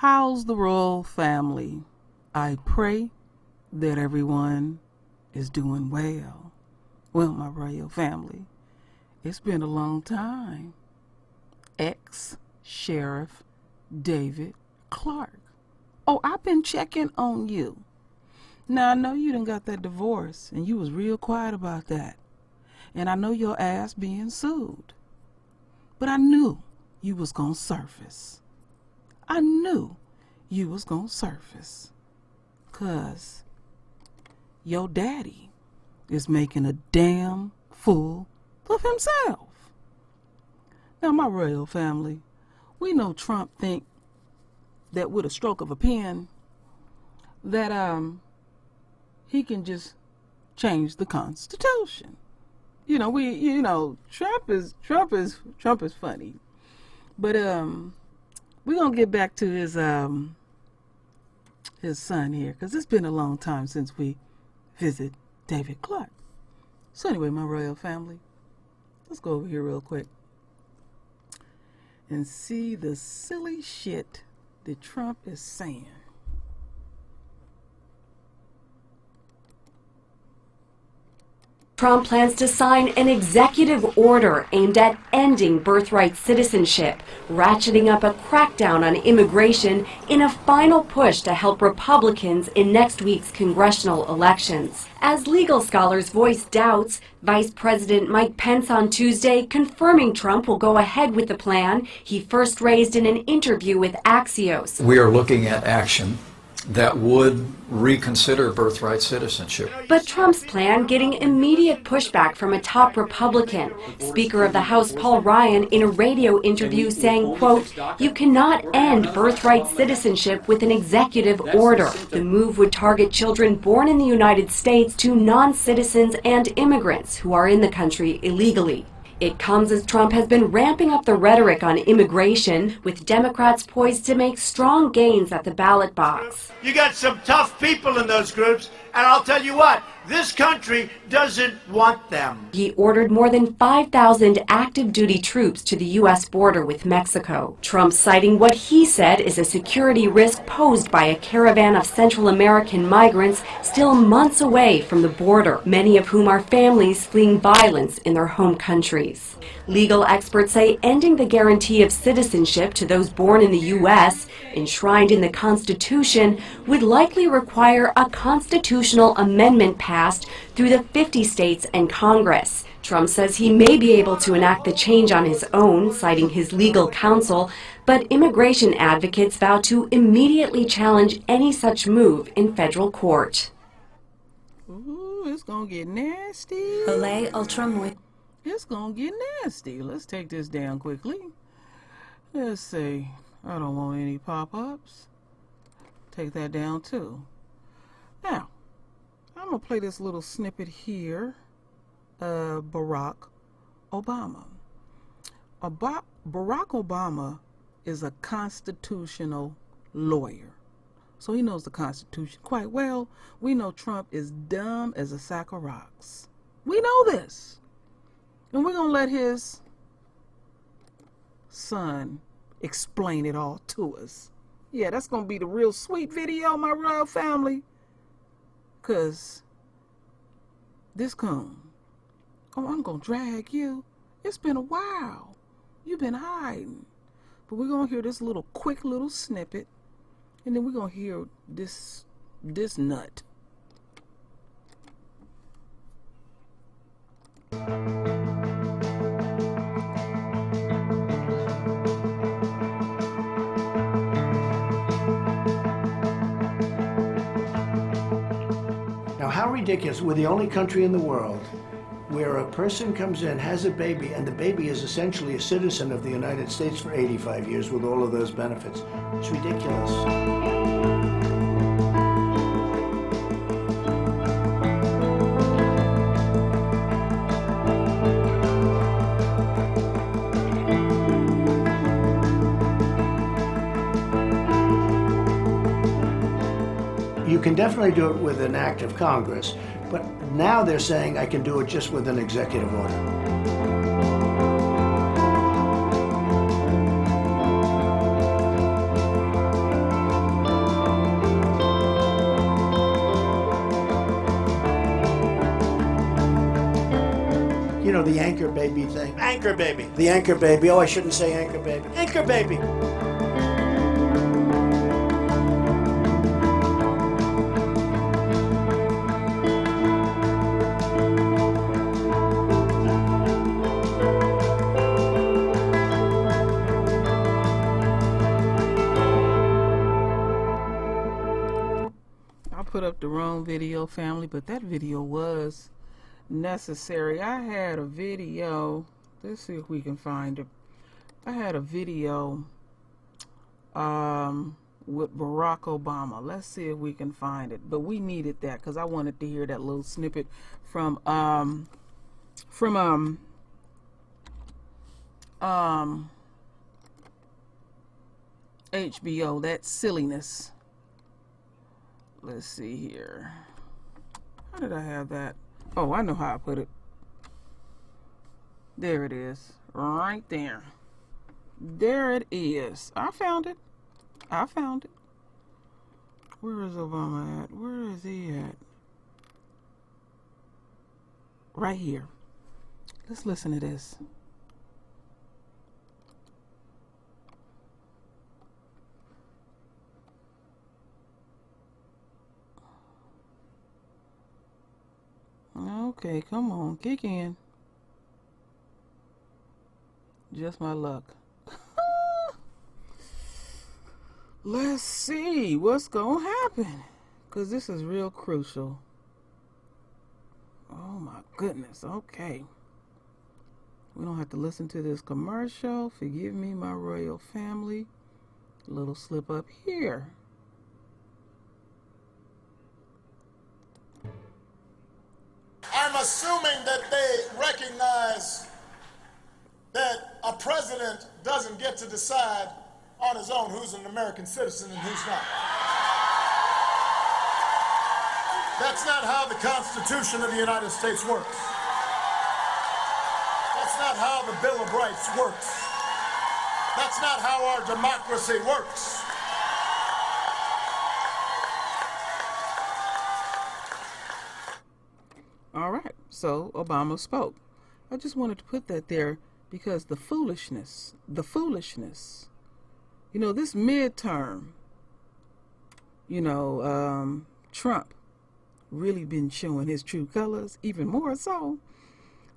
How's the royal family? I pray that everyone is doing well. Well, my royal family, it's been a long time. Ex-Sheriff David Clarke. Oh, I've been checking on you. Now, I know you done got that divorce, and you was real quiet about that. And I know your ass being sued. But I knew you was gonna surface. I knew you was gonna surface. 'Cause your daddy is making a damn fool of himself. Now, my royal family, we know Trump think that with a stroke of a pen that he can just change the Constitution. Trump is funny. But we're gonna get back to his son here, because it's been a long time since we visit David Clarke. So anyway, my royal family, let's go over here real quick and see the silly shit that Trump is saying. Trump plans to sign an executive order aimed at ending birthright citizenship, ratcheting up a crackdown on immigration in a final push to help Republicans in next week's congressional elections. As legal scholars voice doubts, Vice President Mike Pence on Tuesday confirming Trump will go ahead with the plan he first raised in an interview with Axios. We are looking at action that would reconsider birthright citizenship. But Trump's plan getting immediate pushback from a top Republican. Speaker of the House Paul Ryan in a radio interview saying, quote, "You cannot end birthright citizenship with an executive order. The move would target children born in the United States to non-citizens and immigrants who are in the country illegally." It comes as Trump has been ramping up the rhetoric on immigration, with Democrats poised to make strong gains at the ballot box. You got some tough people in those groups, and I'll tell you what, this country doesn't want them. He ordered more than 5,000 active duty troops to the U.S. border with Mexico. Trump citing what he said is a security risk posed by a caravan of Central American migrants still months away from the border, many of whom are families fleeing violence in their home countries. Legal experts say ending the guarantee of citizenship to those born in the U.S., enshrined in the Constitution, would likely require a constitutional amendment passed through the 50 states and Congress. Trump says he may be able to enact the change on his own, citing his legal counsel, but immigration advocates vow to immediately challenge any such move in federal court. Ooh, it's gonna get nasty. Olay Ultramoy. It's gonna get nasty. Let's take this down quickly. Let's see. I don't want any pop-ups. Take that down too. Now, I'm gonna play this little snippet here of Barack Obama. Barack Obama is a constitutional lawyer, so he knows the Constitution quite well. We know Trump is dumb as a sack of rocks. We know this. And we're going to let his son explain it all to us. Yeah, that's going to be the real sweet video, my royal family. Because this coon, oh, I'm going to drag you. It's been a while. You've been hiding. But we're going to hear this little quick little snippet. And then we're going to hear this nut. Now, how ridiculous. We're the only country in the world where a person comes in, has a baby, and the baby is essentially a citizen of the United States for 85 years with all of those benefits. It's ridiculous. You can definitely do it with an act of Congress, but now they're saying I can do it just with an executive order. know, the anchor baby thing. Anchor baby. The anchor baby. Oh, I shouldn't say anchor baby. Anchor baby. Put up the wrong video, family, but that video was necessary. I had a video, let's see if we can find it. I had a video with Barack Obama. Let's see if we can find it, but we needed that because I wanted to hear that little snippet from HBO, that silliness. Let's see here. How did I have that? Oh, I know how I put it. There it is. Right there. There it is. I found it. I found it. Where is Obama at? Where is he at? Right here. Let's listen to this. Okay, come on, kick in. Just my luck. Let's see what's gonna happen, because this is real crucial. Oh my goodness, okay. We don't have to listen to this commercial. Forgive me, my royal family. A little slip up here. I'm assuming that they recognize that a president doesn't get to decide on his own who's an American citizen and who's not. That's not how the Constitution of the United States works. That's not how the Bill of Rights works. That's not how our democracy works. All right, so Obama spoke. I just wanted to put that there because the foolishness, you know, this midterm, Trump really been showing his true colors, even more so,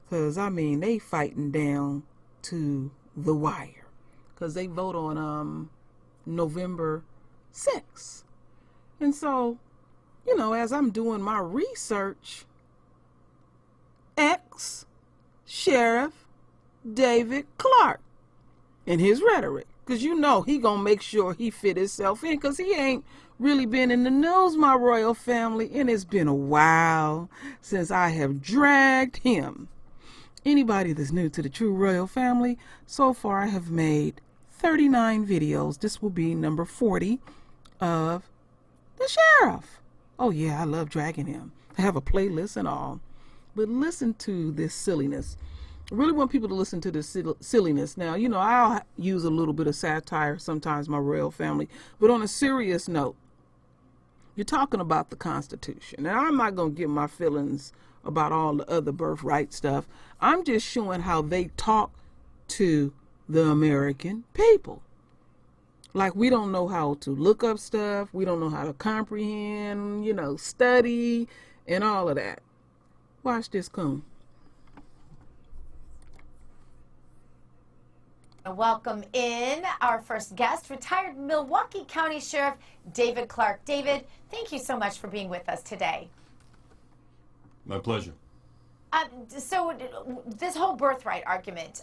because, I mean, they fighting down to the wire, because they vote on November 6th. And so, you know, as I'm doing my research, ex-Sheriff David Clarke and his rhetoric, because you know he gonna make sure he fit himself in, because he ain't really been in the news, my royal family, and it's been a while since I have dragged him. Anybody that's new to the True Royal Family, so far I have made 39 videos. This will be number 40 of the sheriff. Oh yeah, I love dragging him. I have a playlist and all. But listen to this silliness. I really want people to listen to this silliness. Now, you know, I'll use a little bit of satire sometimes, my royal family. But on a serious note, you're talking about the Constitution. And I'm not going to get my feelings about all the other birthright stuff. I'm just showing how they talk to the American people. Like, we don't know how to look up stuff. We don't know how to comprehend, you know, study and all of that. Watch this come. Welcome in our first guest, retired Milwaukee County Sheriff David Clarke. David, thank you so much for being with us today. My pleasure. So this whole birthright argument,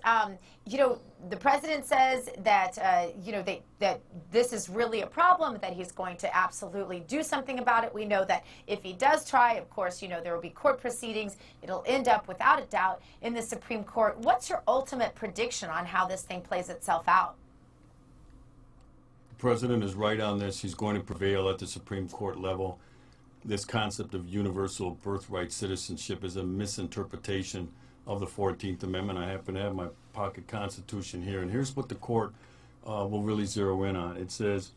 you know, the president says that, you know, that this is really a problem, that he's going to absolutely do something about it. We know that if he does try, of course, you know, there will be court proceedings. It'll end up, without a doubt, in the Supreme Court. What's your ultimate prediction on how this thing plays itself out? The president is right on this. He's going to prevail at the Supreme Court level. This concept of universal birthright citizenship is a misinterpretation of the 14th Amendment. I happen to have my pocket constitution here, and here's what the court will really zero in on. It says,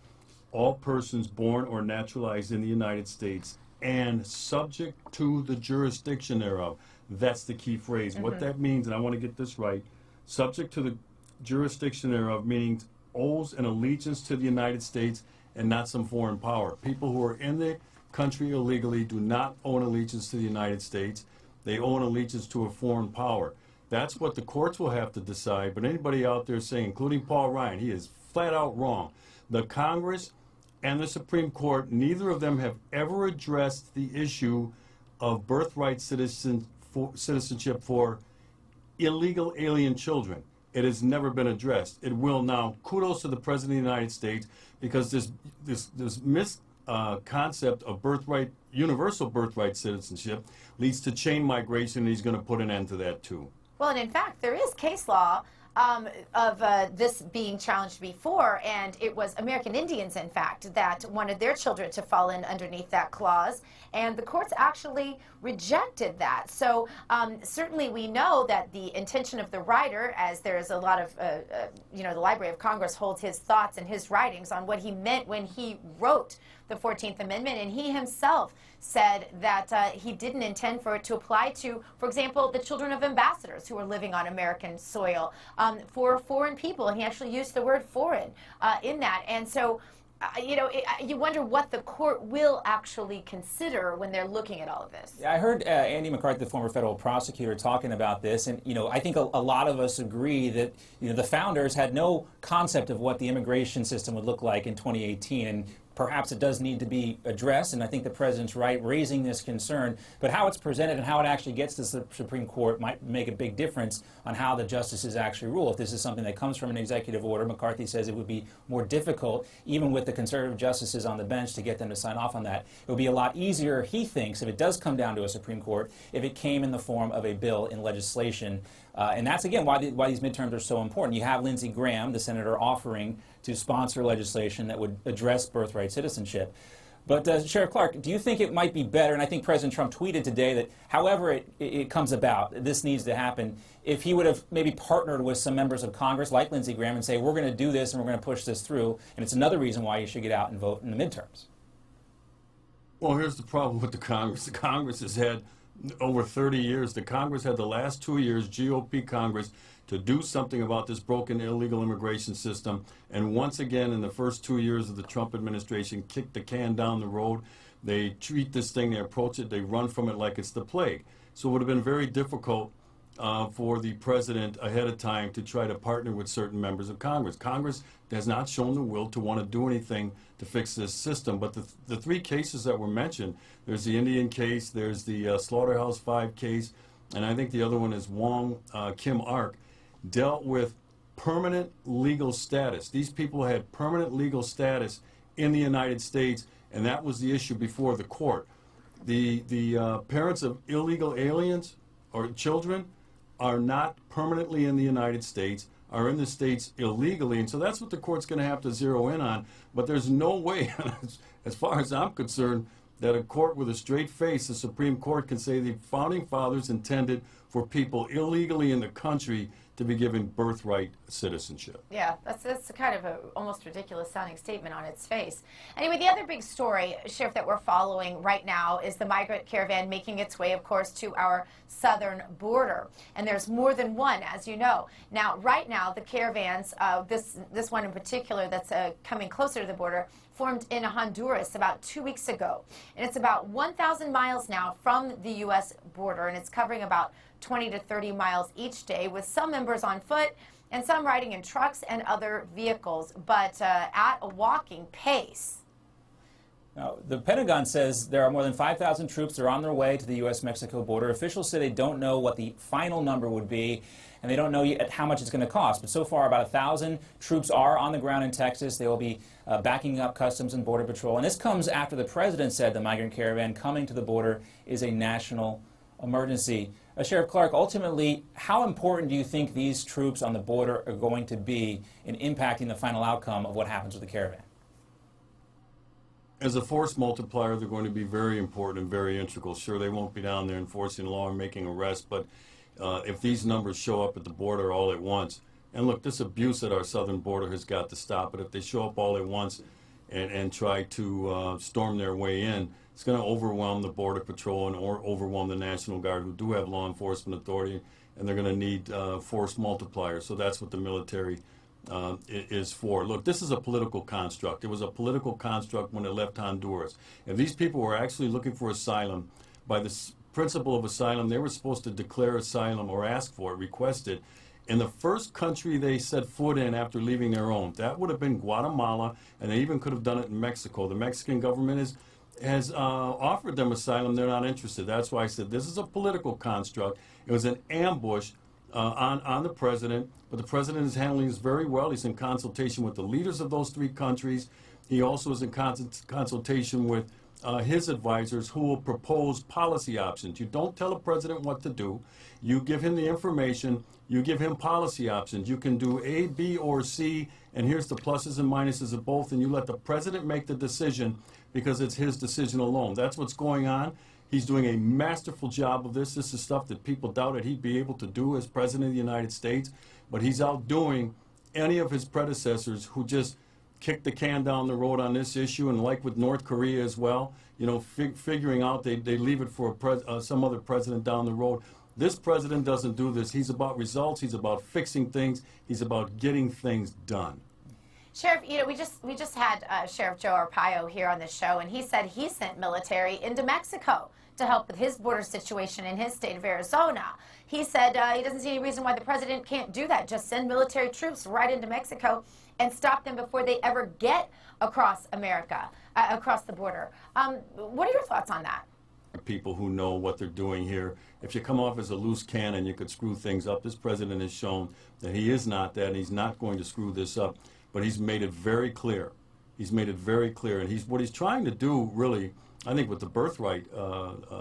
all persons born or naturalized in the United States and subject to the jurisdiction thereof. That's the key phrase. What that means, and I want to get this right, subject to the jurisdiction thereof, meaning owes an allegiance to the United States and not some foreign power. People who are in the country illegally do not owe an allegiance to the United States. They owe an allegiance to a foreign power. That's what the courts will have to decide. But anybody out there saying, including Paul Ryan, he is flat out wrong. The Congress and the Supreme Court, neither of them have ever addressed the issue of birthright citizenship for illegal alien children. It has never been addressed. It will now. Kudos to the President of the United States, because this concept of birthright, universal birthright citizenship leads to chain migration, and he's going to put an end to that too. Well, and in fact, there is case law of this being challenged before, and it was American Indians, in fact, that wanted their children to fall in underneath that clause, and the courts actually rejected that. So certainly we know that the intention of the writer, as there's a lot of, the Library of Congress holds his thoughts and his writings on what he meant when he wrote the 14th Amendment, and he himself said that he didn't intend for it to apply to, for example, the children of ambassadors who are living on American soil, for foreign people, and he actually used the word foreign in that. And so, you wonder what the court will actually consider when they're looking at all of this. I heard Andy McCarthy, the former federal prosecutor, talking about this, and I think a lot of us agree that the founders had no concept of what the immigration system would look like in 2018, and perhaps it does need to be addressed, and I think the president's right raising this concern, but how it's presented and how it actually gets to the Supreme Court might make a big difference on how the justices actually rule. If this is something that comes from an executive order, McCarthy says it would be more difficult, even with the conservative justices on the bench, to get them to sign off on that. It would be a lot easier, he thinks, if it does come down to a Supreme Court, if it came in the form of a bill in legislation. And that's, again, why these midterms are so important. You have Lindsey Graham, the senator, offering to sponsor legislation that would address birthright citizenship. But Sheriff Clark, do you think it might be better, and I think President Trump tweeted today that however it comes about, this needs to happen, if he would have maybe partnered with some members of Congress like Lindsey Graham and say, we're going to do this and we're going to push this through, and it's another reason why you should get out and vote in the midterms? Well, here's the problem with the Congress. The Congress has had over 30 years. The Congress had the last 2 years, GOP Congress, to do something about this broken illegal immigration system. And once again, in the first 2 years of the Trump administration, kicked the can down the road. They treat this thing, they approach it, they run from it like it's the plague. So it would have been very difficult for the president ahead of time to try to partner with certain members of Congress. Congress has not shown the will to want to do anything to fix this system. But the three cases that were mentioned, there's the Indian case, there's the Slaughterhouse 5 case, and I think the other one is Wong Kim Ark, dealt with permanent legal status. These people had permanent legal status in the United States, and that was the issue before the court. The parents of illegal aliens or children are not permanently in the United States, are in the States illegally, and so that's what the court's going to have to zero in on. But there's no way, as far as I'm concerned, that a court with a straight face, the Supreme Court, can say the Founding Fathers intended for people illegally in the country to be given birthright citizenship. Yeah, that's kind of a almost ridiculous sounding statement on its face. Anyway, the other big story, Sheriff, that we're following right now is the migrant caravan making its way, of course, to our southern border. And there's more than one, as you know. Now, right now, the caravans, this one in particular that's coming closer to the border, formed in Honduras about 2 weeks ago. And it's about 1,000 miles now from the U.S. border, and it's covering about 20 to 30 miles each day, with some members on foot and some riding in trucks and other vehicles, but at a walking pace. Now, the Pentagon says there are more than 5,000 troops that are on their way to the U.S.-Mexico border. Officials say they don't know what the final number would be, and they don't know yet how much it's going to cost. But so far, about 1,000 troops are on the ground in Texas. They will be backing up Customs and Border Patrol. And this comes after the president said the migrant caravan coming to the border is a national emergency. Sheriff Clark, ultimately, how important do you think these troops on the border are going to be in impacting the final outcome of what happens with the caravan? As a force multiplier, they're going to be very important and very integral. Sure, they won't be down there enforcing law and making arrests, but if these numbers show up at the border all at once, and look, this abuse at our southern border has got to stop, but if they show up all at once, and try to storm their way in, it's going to overwhelm the Border Patrol and overwhelm the National Guard, who do have law enforcement authority, and they're going to need force multipliers. So that's what the military is for. Look, this is a political construct. It was a political construct when it left Honduras. If these people were actually looking for asylum, by the principle of asylum, they were supposed to declare asylum or ask for it, request it, in the first country they set foot in after leaving their own. That would have been Guatemala, and they even could have done it in Mexico. The Mexican government has offered them asylum. They're not interested. That's why I said this is a political construct. It was an ambush on the president, but the president is handling this very well. He's in consultation with the leaders of those three countries. He also is in consultation with his advisors, who will propose policy options. You don't tell a president what to do. You give him the information. You give him policy options. You can do A, B, or C, and here's the pluses and minuses of both, and you let the president make the decision because it's his decision alone. That's what's going on. He's doing a masterful job of this. This is stuff that people doubted he'd be able to do as president of the United States, but he's outdoing any of his predecessors who just kicked the can down the road on this issue, and like with North Korea as well, you know, figuring out they leave it for some other president down the road. This president doesn't do this. He's about results. He's about fixing things. He's about getting things done. Sheriff, you know, we just had Sheriff Joe Arpaio here on the show, and he said he sent military into Mexico to help with his border situation in his state of Arizona. He said he doesn't see any reason why the president can't do that. Just send military troops right into Mexico and stop them before they ever get across America, across the border. What are your thoughts on that? People who know what they're doing here. If you come off as a loose cannon, you could screw things up. This president has shown that he is not that, and he's not going to screw this up. But he's made it very clear. He's made it very clear, and what he's trying to do, really, I think, with the birthright,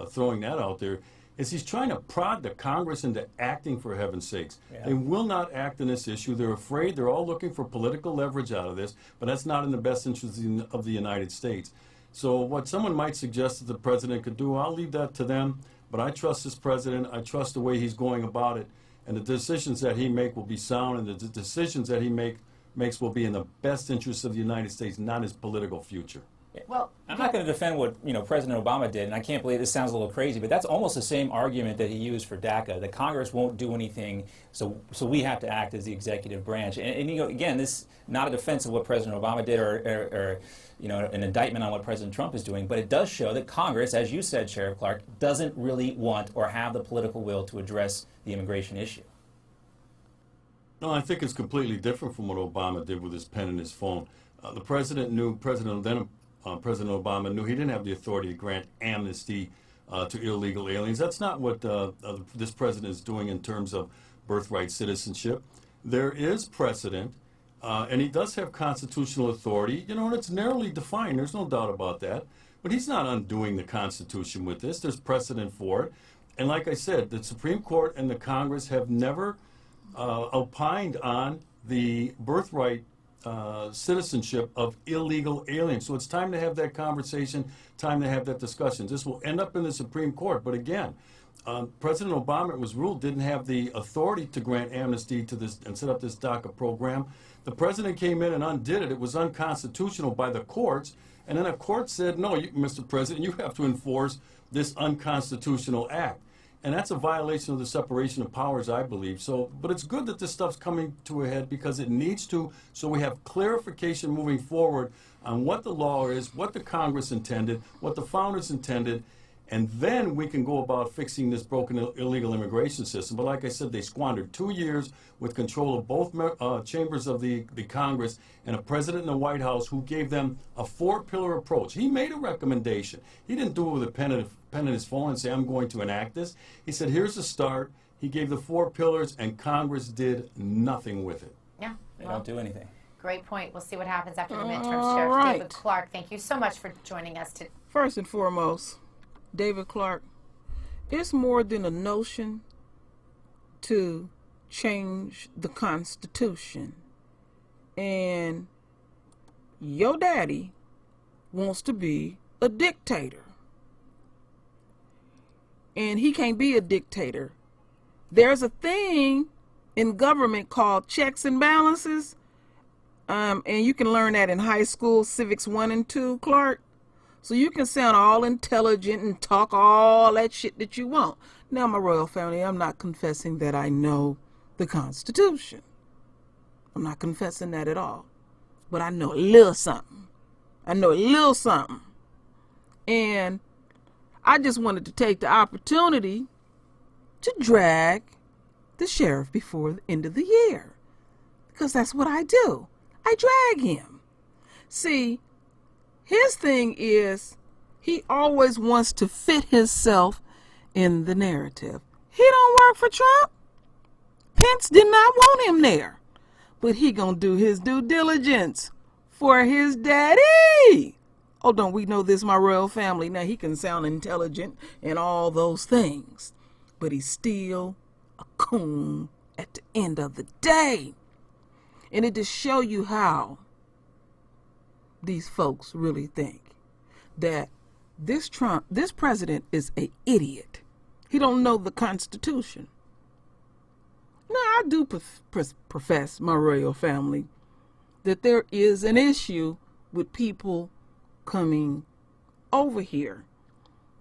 throwing that out there, is he's trying to prod the Congress into acting, for heaven's sakes. Yeah. They will not act in this issue. They're afraid. They're all looking for political leverage out of this, but that's not in the best interest of the United States. So what someone might suggest that the president could do, I'll leave that to them, but I trust this president. I trust the way he's going about it, and the decisions that he makes will be sound, and the decisions that he makes will be in the best interest of the United States, not his political future. Well, I'm not going to defend what President Obama did, and I can't believe this sounds a little crazy, but that's almost the same argument that he used for DACA, that Congress won't do anything, so we have to act as the executive branch. And again, this is not a defense of what President Obama did or an indictment on what President Trump is doing, but it does show that Congress, as you said, Sheriff Clark, doesn't really want or have the political will to address the immigration issue. No, I think it's completely different from what Obama did with his pen and his phone. The president knew, President Obama knew he didn't have the authority to grant amnesty to illegal aliens. That's not what this president is doing in terms of birthright citizenship. There is precedent, and he does have constitutional authority, and it's narrowly defined. There's no doubt about that. But he's not undoing the Constitution with this. There's precedent for it. And like I said, the Supreme Court and the Congress have never opined on the birthright citizenship of illegal aliens. So it's time to have that conversation, time to have that discussion. This will end up in the Supreme Court. But again, President Obama, it was ruled, didn't have the authority to grant amnesty to this and set up this DACA program. The president came in and undid it. It was unconstitutional by the courts. And then a court said, no, Mr. President, you have to enforce this unconstitutional act. And that's a violation of the separation of powers, I believe. So, but it's good that this stuff's coming to a head because it needs to, so we have clarification moving forward on what the law is, what the Congress intended, what the founders intended, and then we can go about fixing this broken illegal immigration system. But like I said, they squandered 2 years with control of both chambers of the Congress and a president in the White House who gave them a 4-pillar approach. He made a recommendation. He didn't do it with a pen in his phone and say, I'm going to enact this. He said, here's the start. He gave the 4 pillars, and Congress did nothing with it. Yeah. They don't do anything. Great point. We'll see what happens after the midterms. Sheriff David Clark, thank you so much for joining us today. First and foremost, David Clark, it's more than a notion to change the Constitution. And your daddy wants to be a dictator. And he can't be a dictator. There's a thing in government called checks and balances. And you can learn that in high school, Civics 1 and 2, Clark. So you can sound all intelligent and talk all that shit that you want. Now, my royal family, I'm not confessing that I know the Constitution. I'm not confessing that at all. But I know a little something. I know a little something. And I just wanted to take the opportunity to drag the sheriff before the end of the year. Because that's what I do. I drag him. See, his thing is he always wants to fit himself in the narrative. He don't work for Trump. Pence did not want him there. But he gonna do his due diligence for his daddy. Oh, don't we know this, my royal family? Now, he can sound intelligent and all those things, but he's still a coon at the end of the day. And it just show you how these folks really think that this president is an idiot. He don't know the Constitution. Now, I do profess, my royal family, that there is an issue with people coming over here,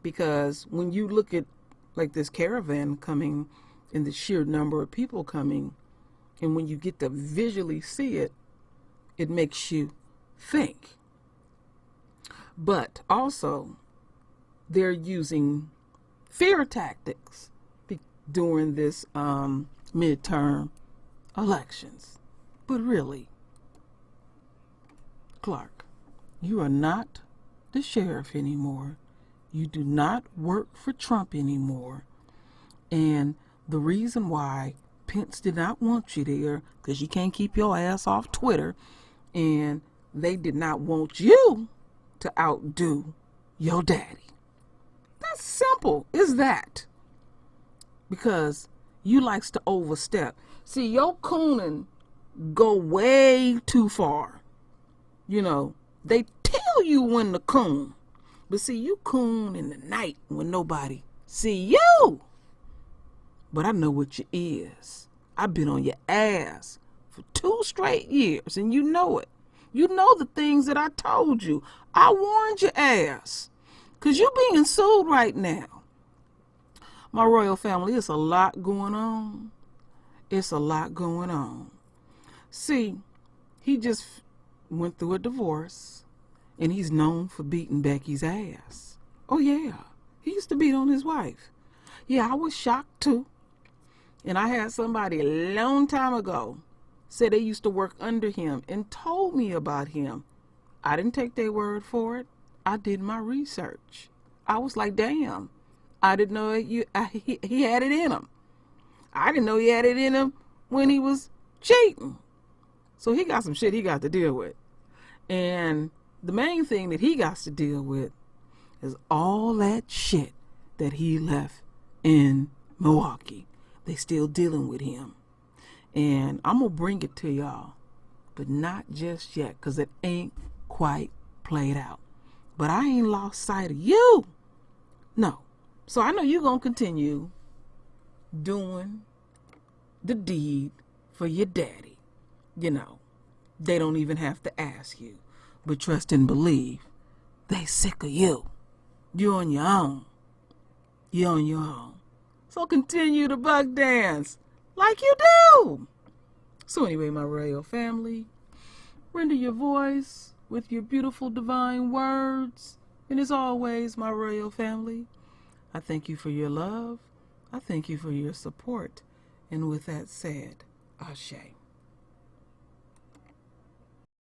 because when you look at like this caravan coming and the sheer number of people coming, and when you get to visually see it, it makes you think. But also, they're using fear tactics during this midterm elections. But really, Clark, you are not the sheriff anymore. You do not work for Trump anymore. And the reason why Pence did not want you there, because you can't keep your ass off Twitter, and they did not want you to outdo your daddy. That's simple, is that? Because you likes to overstep. See, your cooning go way too far. You know, they tell you when to coon. But see, you coon in the night when nobody see you. But I know what you is. I've been on your ass for 2 straight years, and you know it. You know the things that I told you. I warned your ass. Because you being sued right now. My royal family, it's a lot going on. It's a lot going on. See, he just went through a divorce, and he's known for beating Becky's ass. Oh, yeah. He used to beat on his wife. Yeah, I was shocked, too. And I had somebody a long time ago say they used to work under him and told me about him. I didn't take their word for it. I did my research. I was like, damn, I didn't know he had it in him. I didn't know he had it in him when he was cheating. So he got some shit he got to deal with. And the main thing that he got to deal with is all that shit that he left in Milwaukee. They still dealing with him. And I'm going to bring it to y'all, but not just yet, because it ain't quite played out. But I ain't lost sight of you. No. So I know you're going to continue doing the deed for your daddy. You know, they don't even have to ask you. But trust and believe, they sick of you. You're on your own. You're on your own. So continue to buck dance like you do. So anyway, my royal family, render your voice with your beautiful divine words. And as always, my royal family, I thank you for your love. I thank you for your support. And with that said, Ashe.